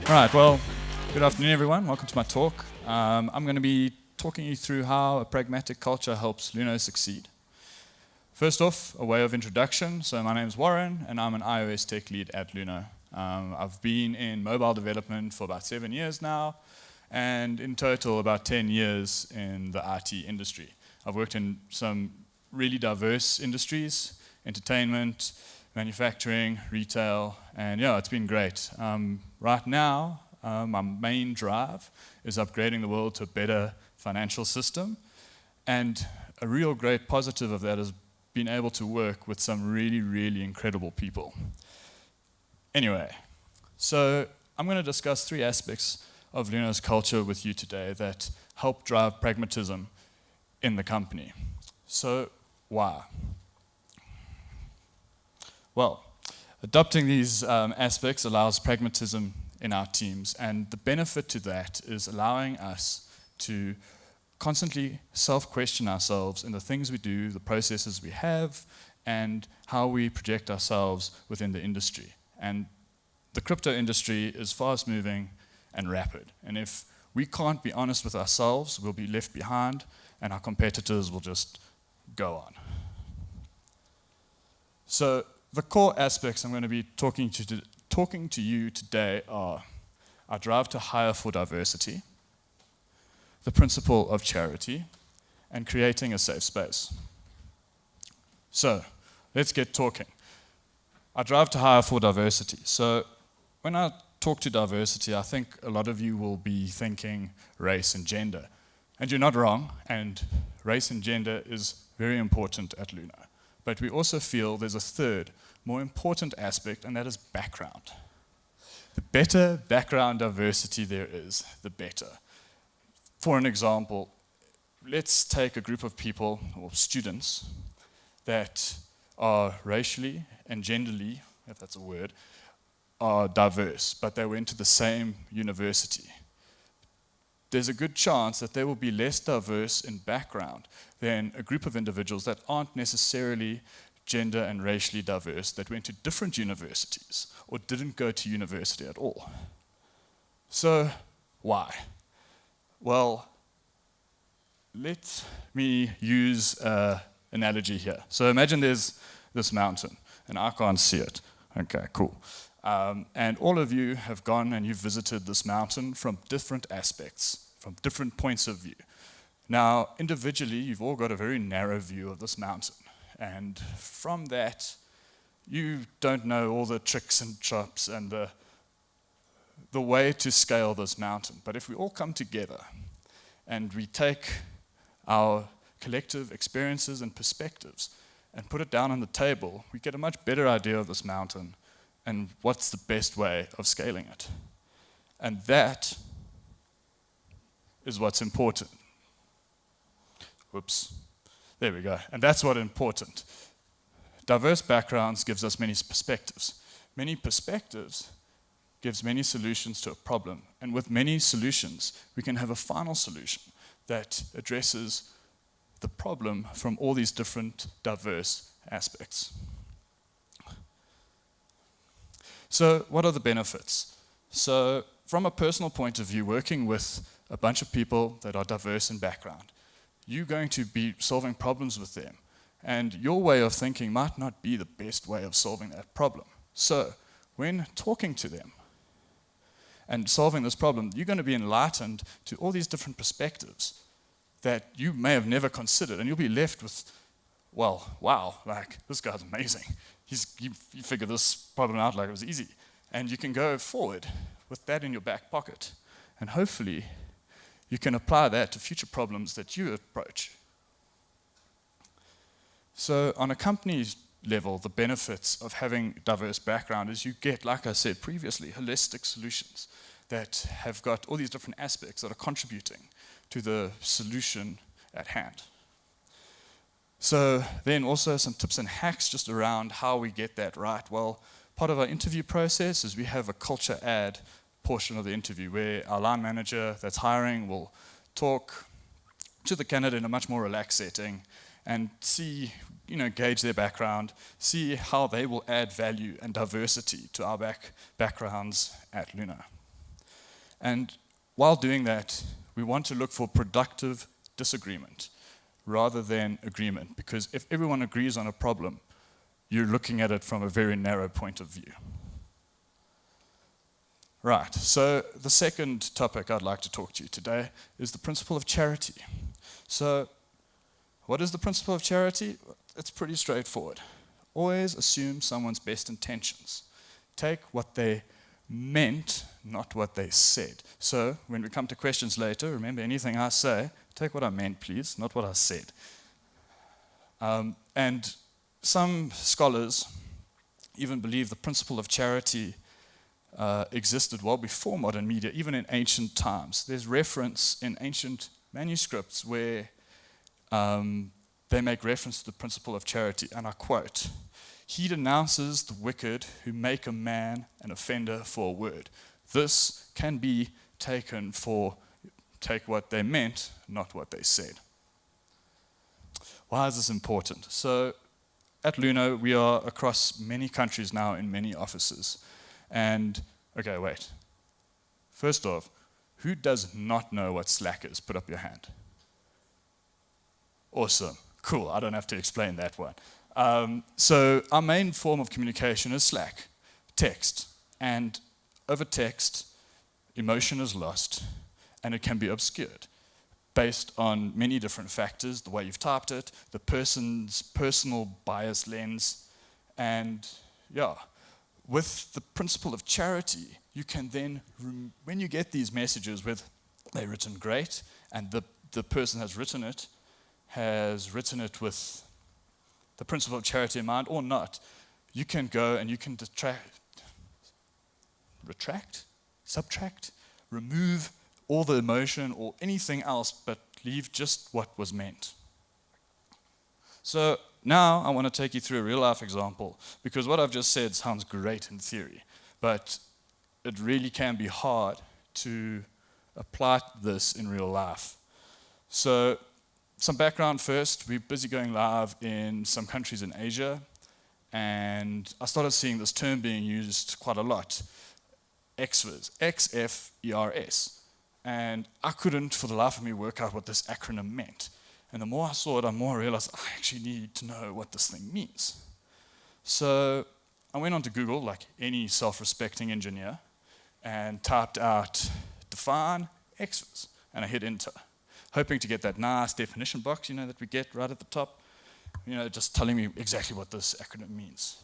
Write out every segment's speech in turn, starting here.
Right, well, good afternoon, everyone. Welcome to my talk. I'm going to be talking you through how a pragmatic culture helps Luno succeed. First off, a way of introduction. So my name is Warren, and I'm an iOS tech lead at Luno. I've been in mobile development for about 7 years now, and in total about 10 years in the IT industry. I've worked in some really diverse industries: entertainment, manufacturing, retail, and yeah, it's been great. Right now, my main drive is upgrading the world to a better financial system, and a real great positive of that is being able to work with some really, really incredible people. Anyway, so I'm going to discuss 3 aspects of Luno's culture with you today that help drive pragmatism in the company. So, why? Well, adopting these aspects allows pragmatism in our teams, and the benefit to that is allowing us to constantly self-question ourselves in the things we do, the processes we have, and how we project ourselves within the industry. And the crypto industry is fast-moving and rapid, and if we can't be honest with ourselves, we'll be left behind, and our competitors will just go on. So, the core aspects I'm going to be talking to you today are our drive to hire for diversity, the principle of charity, and creating a safe space. So, let's get talking. Our drive to hire for diversity. So, when I talk to diversity, I think a lot of you will be thinking race and gender. And you're not wrong, and race and gender is very important at Luno. But we also feel there's a third, more important aspect, and that is background. The better background diversity there is, the better. For an example, let's take a group of people, or students, that are racially and genderly, if that's a word, are diverse, but they went to the same university. There's a good chance that they will be less diverse in background than a group of individuals that aren't necessarily gender and racially diverse, that went to different universities or didn't go to university at all. So, why? Well, let me use an analogy here. So imagine there's this mountain, and I can't see it. Okay, cool. And all of you have gone and you've visited this mountain from different aspects, from different points of view. Now, individually, you've all got a very narrow view of this mountain. And from that, you don't know all the tricks and chops and the way to scale this mountain. But if we all come together and we take our collective experiences and perspectives and put it down on the table, we get a much better idea of this mountain and what's the best way of scaling it. And that is what's important. Whoops. There we go. And that's what's important. Diverse backgrounds gives us many perspectives. Many perspectives gives many solutions to a problem. And with many solutions, we can have a final solution that addresses the problem from all these different diverse aspects. So, what are the benefits? So, from a personal point of view, working with a bunch of people that are diverse in background, you're going to be solving problems with them. And your way of thinking might not be the best way of solving that problem. So, when talking to them and solving this problem, you're going to be enlightened to all these different perspectives that you may have never considered. And you'll be left with, well, wow, like, this guy's amazing. He figured this problem out like it was easy. And you can go forward with that in your back pocket. And hopefully, you can apply that to future problems that you approach. So on a company's level, the benefits of having diverse background is you get, like I said previously, holistic solutions that have got all these different aspects that are contributing to the solution at hand. So then also some tips and hacks just around how we get that right. Well, part of our interview process is we have a culture add portion of the interview where our line manager that's hiring will talk to the candidate in a much more relaxed setting and see, gauge their background, see how they will add value and diversity to our backgrounds at Luno. And while doing that, we want to look for productive disagreement rather than agreement, because if everyone agrees on a problem, you're looking at it from a very narrow point of view. Right, so the second topic I'd like to talk to you today is the principle of charity. So, what is the principle of charity? It's pretty straightforward. Always assume someone's best intentions. Take what they meant, not what they said. So, when we come to questions later, remember anything I say, take what I meant, please, not what I said. And some scholars even believe the principle of charity existed well before modern media, even in ancient times. There's reference in ancient manuscripts where they make reference to the principle of charity, and I quote, "He denounces the wicked who make a man an offender for a word. This can be taken for take what they meant, not what they said." Why is this important? So at Luno, we are across many countries now in many offices. And, okay, wait. First off, who does not know what Slack is? Put up your hand. Awesome. Cool. I don't have to explain that one. So our main form of communication is Slack, text. And over text, emotion is lost, and it can be obscured based on many different factors, the way you've typed it, the person's personal bias lens, and yeah. With the principle of charity, you can then, when you get these messages with they're written great, and the person has written it with the principle of charity in mind or not, you can go and you can subtract, remove all the emotion or anything else, but leave just what was meant. So now I want to take you through a real-life example, because what I've just said sounds great in theory, but it really can be hard to apply this in real life. So some background first. We're busy going live in some countries in Asia, and I started seeing this term being used quite a lot, XFERS, X-F-E-R-S. And I couldn't, for the life of me, work out what this acronym meant. And the more I saw it, the more I realized I actually need to know what this thing means. So I went onto Google, like any self-respecting engineer, and typed out define XFERS, and I hit enter, hoping to get that nice definition box, that we get right at the top, just telling me exactly what this acronym means.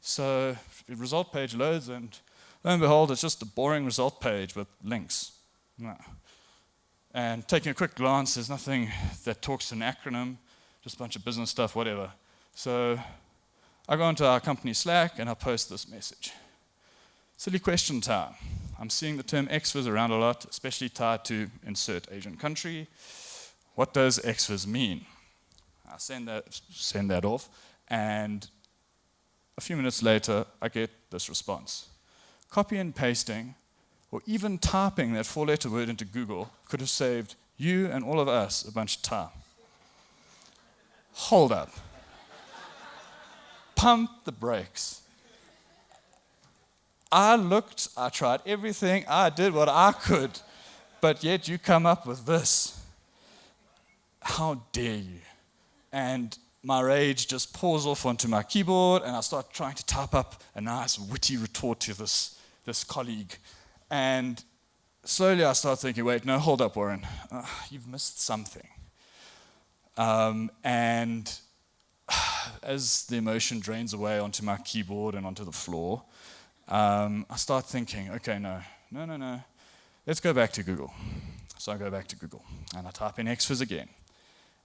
So the result page loads, and lo and behold, it's just a boring result page with links. No. And taking a quick glance, there's nothing that talks to an acronym, just a bunch of business stuff, whatever. So I go into our company Slack and I post this message. Silly question time. I'm seeing the term XFERS around a lot, especially tied to insert Asian country. What does XFERS mean? I send that off, and a few minutes later, I get this response. Copy and pasting, or even typing that 4-letter word into Google could have saved you and all of us a bunch of time. Hold up. Pump the brakes. I tried everything, I did what I could, but yet you come up with this. How dare you? And my rage just pours off onto my keyboard, and I start trying to type up a nice witty retort to this colleague. And slowly I start thinking, wait, no, hold up, Warren. You've missed something. And as the emotion drains away onto my keyboard and onto the floor, I start thinking, okay, no. Let's go back to Google. So I go back to Google, and I type in XFERS again.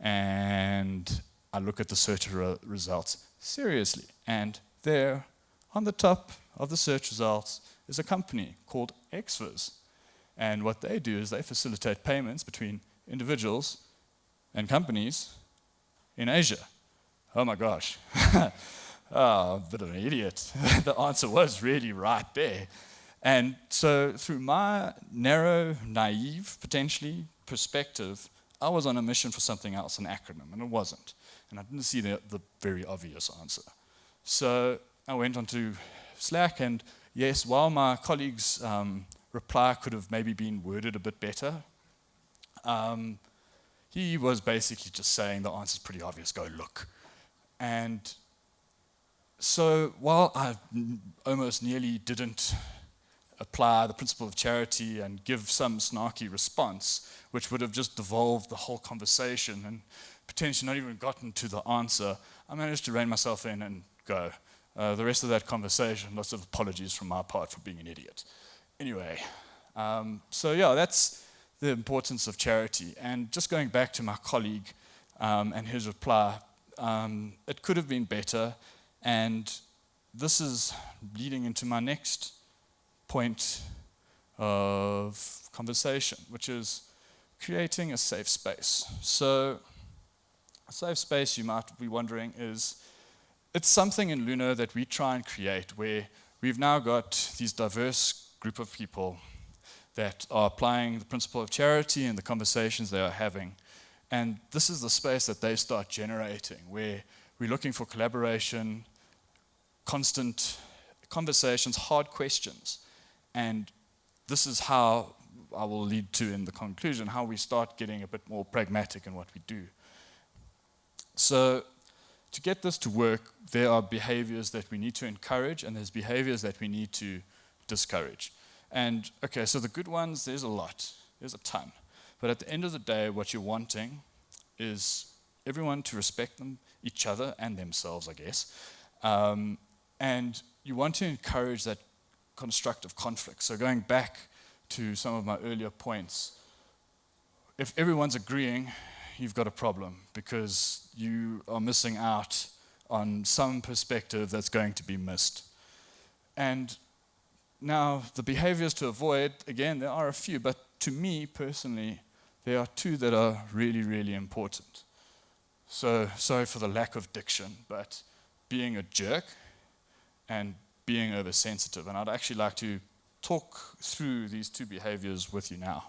And I look at the search results seriously. And there, on the top of the search results, is a company called XFERS. And what they do is they facilitate payments between individuals and companies in Asia. Oh my gosh. Oh, a bit of an idiot. The answer was really right there. And so through my narrow, naive, potentially, perspective, I was on a mission for something else, an acronym, and it wasn't. And I didn't see the very obvious answer. So I went onto Slack, and yes, while my colleagues reply could have maybe been worded a bit better. He was basically just saying the answer's pretty obvious, go look. And so while I almost nearly didn't apply the principle of charity and give some snarky response, which would have just devolved the whole conversation and potentially not even gotten to the answer, I managed to rein myself in and go. The rest of that conversation, lots of apologies from my part for being an idiot. Anyway, so yeah, that's the importance of charity. And just going back to my colleague and his reply, it could have been better. And this is leading into my next point of conversation, which is creating a safe space. So a safe space, you might be wondering, it's something in Luno that we try and create where we've now got these diverse group of people that are applying the principle of charity in the conversations they are having. And this is the space that they start generating, where we're looking for collaboration, constant conversations, hard questions. And this is how I will lead to, in the conclusion, how we start getting a bit more pragmatic in what we do. So to get this to work, there are behaviors that we need to encourage, and there's behaviors that we need to discourage. And okay, so the good ones, there's a lot, there's a ton. But at the end of the day, what you're wanting is everyone to respect each other and themselves, I guess. And you want to encourage that constructive conflict. So going back to some of my earlier points, if everyone's agreeing, you've got a problem because you are missing out on some perspective that's going to be missed. And now, the behaviors to avoid, again, there are a few, but to me personally, there are two that are really, really important. So, sorry for the lack of diction, but being a jerk and being oversensitive. And I'd actually like to talk through these two behaviors with you now.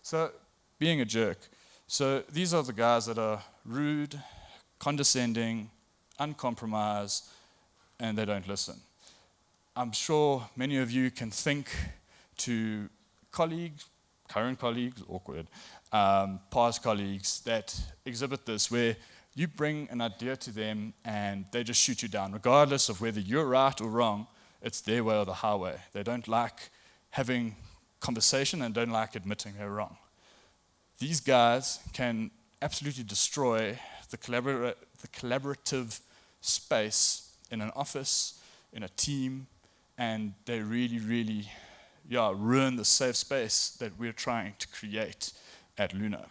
So, being a jerk. So, these are the guys that are rude, condescending, uncompromised, and they don't listen. I'm sure many of you can think to colleagues, current colleagues, awkward, past colleagues that exhibit this, where you bring an idea to them and they just shoot you down. Regardless of whether you're right or wrong, it's their way or the highway. They don't like having conversation and don't like admitting they're wrong. These guys can absolutely destroy the collaborative space in an office, in a team, and they really, really ruin the safe space that we're trying to create at Luno.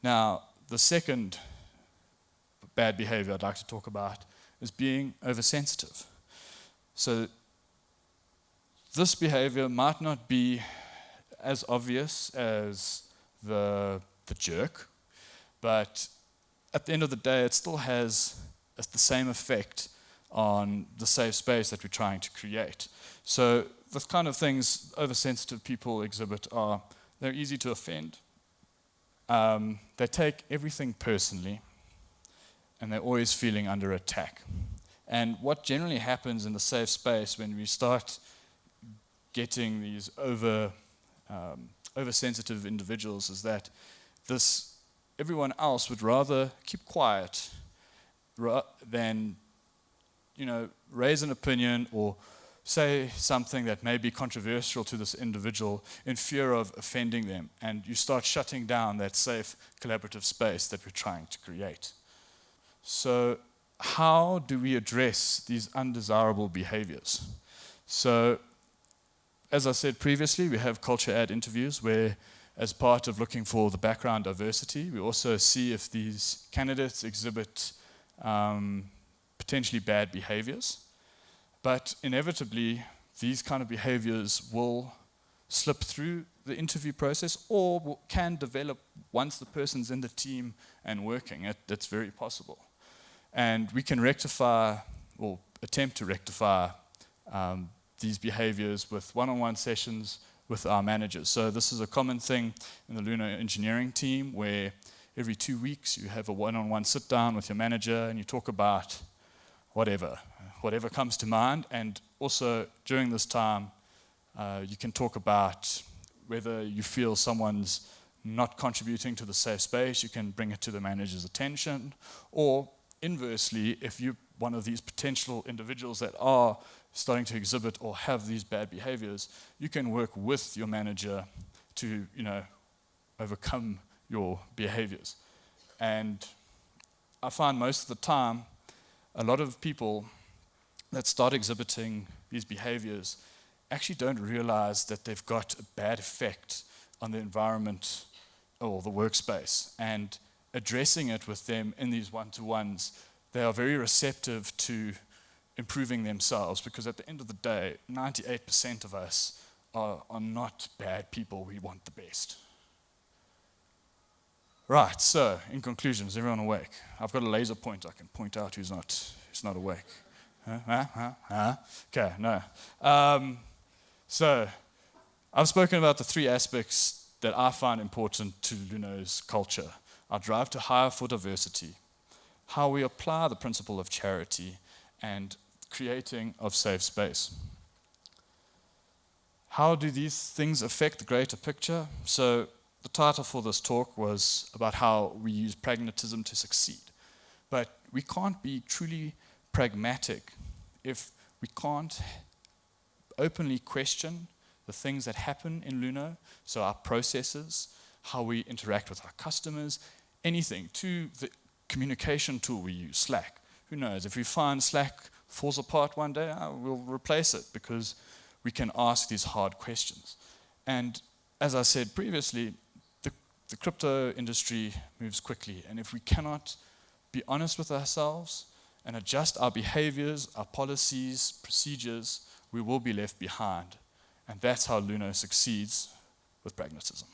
Now, the second bad behavior I'd like to talk about is being oversensitive. So this behavior might not be as obvious as the jerk, but at the end of the day, it still has the same effect on the safe space that we're trying to create. So the kind of things oversensitive people exhibit are, they're easy to offend. They take everything personally, and they're always feeling under attack. And what generally happens in the safe space when we start getting these oversensitive individuals is that everyone else would rather keep quiet than raise an opinion or say something that may be controversial to this individual in fear of offending them, and you start shutting down that safe collaborative space that we're trying to create. So how do we address these undesirable behaviors? So as I said previously, we have culture ad interviews where, as part of looking for the background diversity, we also see if these candidates exhibit potentially bad behaviors. But inevitably, these kind of behaviors will slip through the interview process or can develop once the person's in the team and working. That's very possible. And we can rectify or attempt to rectify these behaviors with one-on-one sessions with our managers. So this is a common thing in the Luno engineering team where every 2 weeks you have a one-on-one sit down with your manager and you talk about whatever comes to mind. And also during this time, You can talk about whether you feel someone's not contributing to the safe space. You can bring it to the manager's attention. Or inversely, if you're one of these potential individuals that are starting to exhibit or have these bad behaviors, you can work with your manager to, overcome your behaviors. And I find most of the time, a lot of people that start exhibiting these behaviors actually don't realize that they've got a bad effect on the environment or the workspace. And addressing it with them in these one-to-ones, they are very receptive to improving themselves, because at the end of the day, 98% of us are not bad people. We want the best. Right, so in conclusion, is everyone awake? I've got a laser pointer. I can point out who's not awake. Okay, no. So I've spoken about the three aspects that I find important to Luno's culture: our drive to hire for diversity, how we apply the principle of charity, and creating of safe space. How do these things affect the greater picture? So the title for this talk was about how we use pragmatism to succeed. But we can't be truly pragmatic if we can't openly question the things that happen in Luno, so our processes, how we interact with our customers, anything, to the communication tool we use, Slack. Who knows, if we find Slack falls apart one day, we'll replace it, because we can ask these hard questions. And as I said previously, the crypto industry moves quickly, and if we cannot be honest with ourselves and adjust our behaviors, our policies, procedures, we will be left behind. And that's how Luno succeeds with pragmatism.